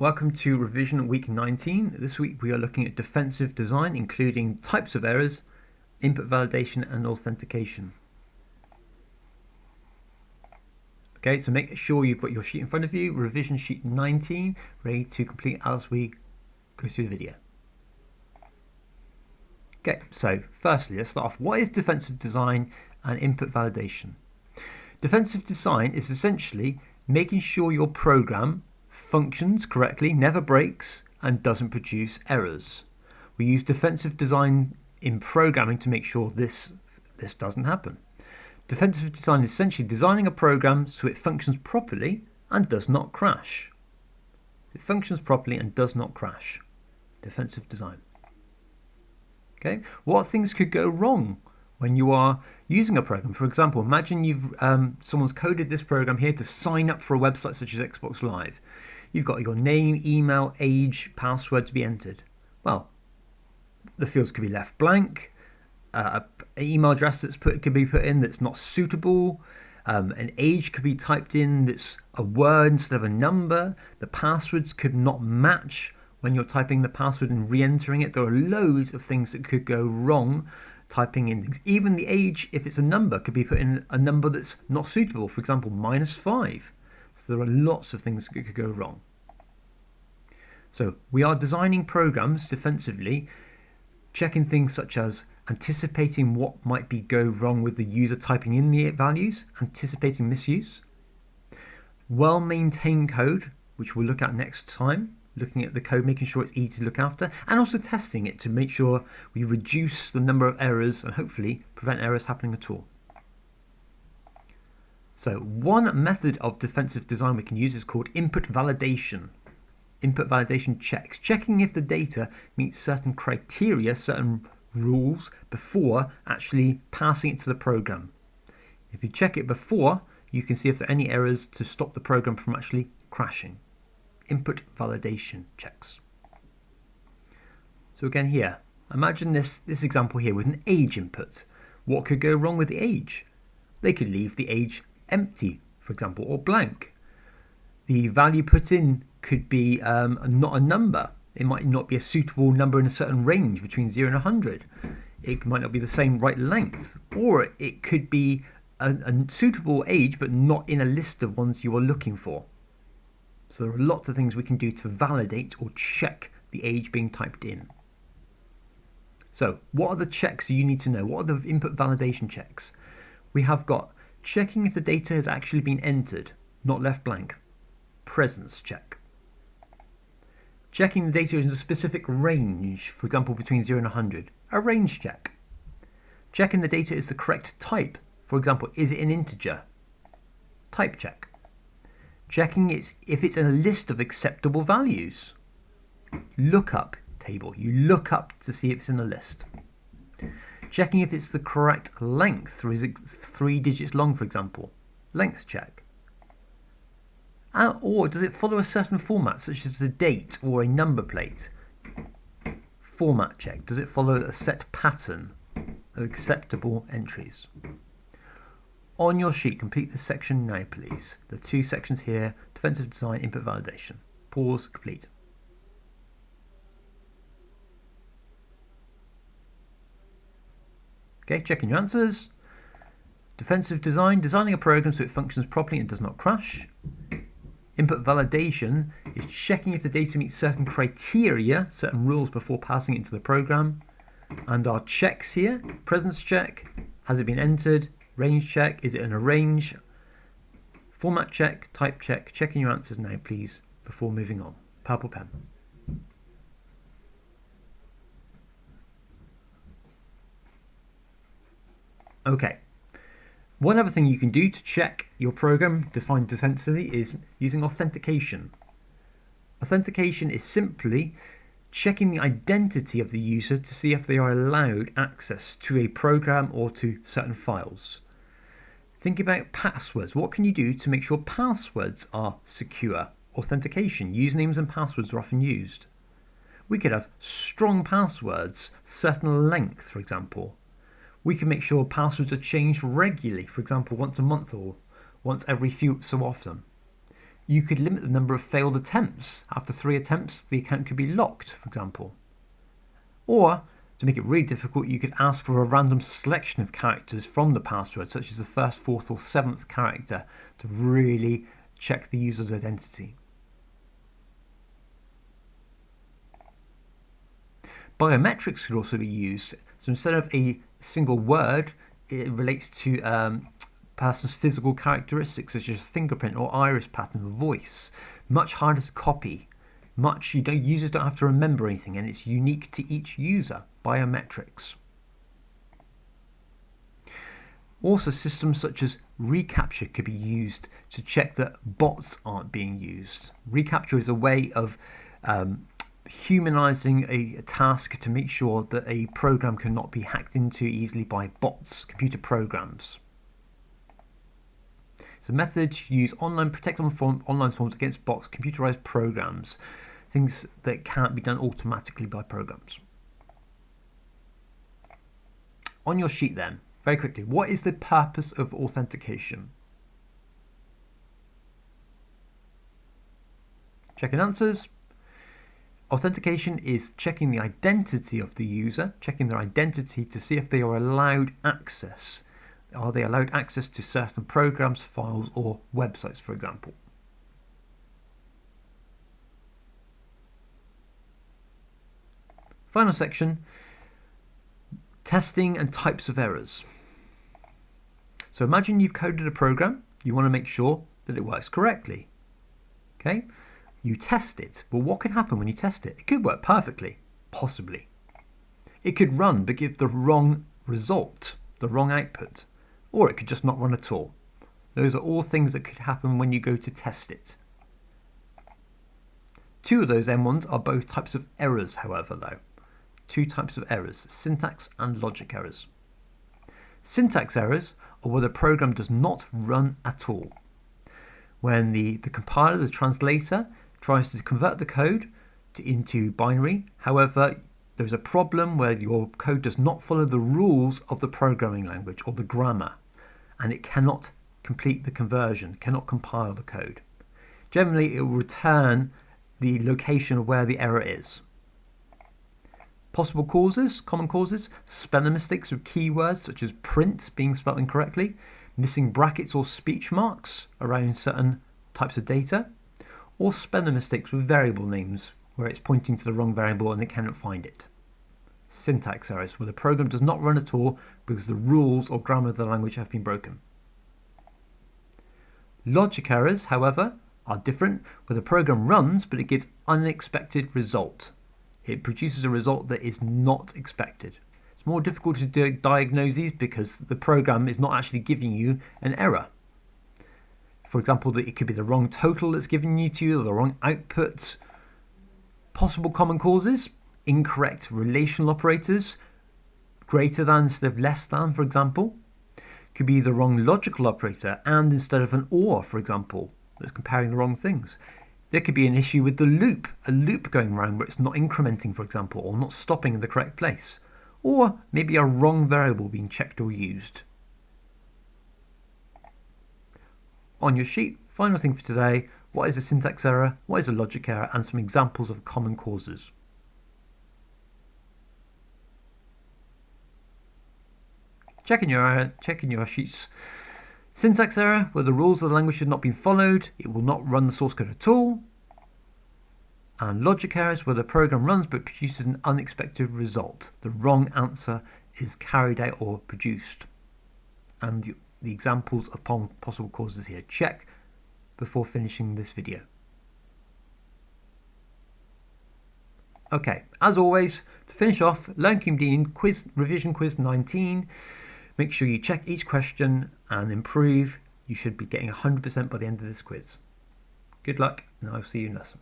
Welcome to revision week 19. This week we are looking at defensive design, including types of errors, input validation and authentication. Okay, so make sure you've got your sheet in front of you, revision sheet 19, ready to complete as we go through the video. Okay, so firstly, let's start off. What is defensive design and input validation? Defensive design is essentially making sure your program functions correctly, never breaks, and doesn't produce errors. We use defensive design in programming to make sure this doesn't happen. Defensive design is essentially designing a program so it functions properly and does not crash. It functions properly and does not crash. Defensive design. Okay, what things could go wrong when you are using a program? For example, imagine someone's coded this program here to sign up for a website such as Xbox Live. You've got your name, email, age, password to be entered. Well, the fields could be left blank. An email address could be put in that's not suitable. An age could be typed in that's a word instead of a number. The passwords could not match when you're typing the password and re-entering it. There are loads of things that could go wrong typing in things. Even the age, if it's a number, could be put in a number that's not suitable. For example, -5. So there are lots of things that could go wrong. So we are designing programs defensively, checking things such as anticipating what might go wrong with the user typing in the values, anticipating misuse, well-maintained code, which we'll look at next time, looking at the code, making sure it's easy to look after, and also testing it to make sure we reduce the number of errors and hopefully prevent errors happening at all. So one method of defensive design we can use is called input validation. Input validation checks, checking if the data meets certain criteria, certain rules before actually passing it to the program. If you check it before, you can see if there are any errors to stop the program from actually crashing. Input validation checks. So again here, imagine this example here with an age input. What could go wrong with the age? They could leave the age empty, for example, or blank. The value put in could be not a number. It might not be a suitable number in a certain range between 0 and 100. It might not be the same right length, or it could be a suitable age but not in a list of ones you are looking for. So there are lots of things we can do to validate or check the age being typed in. So what are the checks you need to know? What are the input validation checks? We have got checking if the data has actually been entered, not left blank. Presence check. Checking the data is in a specific range, for example between 0 and 100. A range check. Checking the data is the correct type. For example, is it an integer? Type check. Checking if it's in a list of acceptable values. Lookup table. You look up to see if it's in a list. Checking if it's the correct length, or is it 3 digits long, for example. Length check. Or does it follow a certain format, such as a date or a number plate? Format check. Does it follow a set pattern of acceptable entries? On your sheet, complete this section now, please. The two sections here, defensive design, input validation. Pause, complete. Okay, checking your answers. Defensive design, designing a program so it functions properly and does not crash. Input validation is checking if the data meets certain criteria, certain rules before passing it into the program. And our checks here, presence check, has it been entered? Range check, is it in a range? Format check, type check, checking your answers now please before moving on. Purple pen. Okay. One other thing you can do to check your program defined defensively is using authentication. Authentication is simply checking the identity of the user to see if they are allowed access to a program or to certain files. Think about passwords. What can you do to make sure passwords are secure? Authentication. Usernames and passwords are often used. We could have strong passwords, certain length, for example. We can make sure passwords are changed regularly, for example, once a month or once every few so often. You could limit the number of failed attempts. After 3 attempts, the account could be locked, for example. Or, to make it really difficult, you could ask for a random selection of characters from the password, such as the first, 4th or 7th character, to really check the user's identity. Biometrics could also be used. So instead of a single word, it relates to person's physical characteristics such as fingerprint or iris pattern or voice. Much harder to copy. Users don't have to remember anything, and it's unique to each user. Biometrics. Also, systems such as reCAPTCHA could be used to check that bots aren't being used. reCAPTCHA is a way of humanizing a task to make sure that a program cannot be hacked into easily by bots, computer programs. It's a method to use protect online forms against bots, computerized programs, things that can't be done automatically by programs. On your sheet then, very quickly, what is the purpose of authentication? Checking answers. Authentication is checking the identity of the user, checking their identity to see if they are allowed access. Are they allowed access to certain programs, files, or websites, for example? Final section, testing and types of errors. So imagine you've coded a program, you want to make sure that it works correctly. Okay? You test it. Well, what can happen when you test it? It could work perfectly, possibly. It could run but give the wrong result, the wrong output. Or it could just not run at all. Those are all things that could happen when you go to test it. 2 of those M1s are both types of errors, however, though. 2 types of errors, syntax and logic errors. Syntax errors are where the program does not run at all. When the compiler, the translator, tries to convert the code into binary, however, there's a problem where your code does not follow the rules of the programming language or the grammar, and it cannot complete the conversion, cannot compile the code. Generally, it will return the location of where the error is. Possible causes, common causes, spelling mistakes with keywords such as print being spelled incorrectly, missing brackets or speech marks around certain types of data, or spelling mistakes with variable names where it's pointing to the wrong variable and it cannot find it. Syntax errors, where the program does not run at all because the rules or grammar of the language have been broken. Logic errors, however, are different, where the program runs but it gives unexpected result. It produces a result that is not expected. It's more difficult to diagnose these because the program is not actually giving you an error. For example, it could be the wrong total that's given you to you, or the wrong output. Possible common causes, incorrect relational operators, greater than instead of less than, for example. Could be the wrong logical operator and instead of an or, for example, that's comparing the wrong things. There could be an issue with the loop, a loop going around where it's not incrementing, for example, or not stopping in the correct place. Or maybe a wrong variable being checked or used. On your sheet, final thing for today, what is a syntax error, what is a logic error, and some examples of common causes. Checking your sheets. Syntax error, where the rules of the language have not been followed, it will not run the source code at all. And logic errors, where the program runs but produces an unexpected result. The wrong answer is carried out or produced. And the examples of possible causes here. Check before finishing this video. Okay, as always, to finish off, LearnComDean revision quiz 19. Make sure you check each question and improve. You should be getting 100% by the end of this quiz. Good luck, and I'll see you in lesson.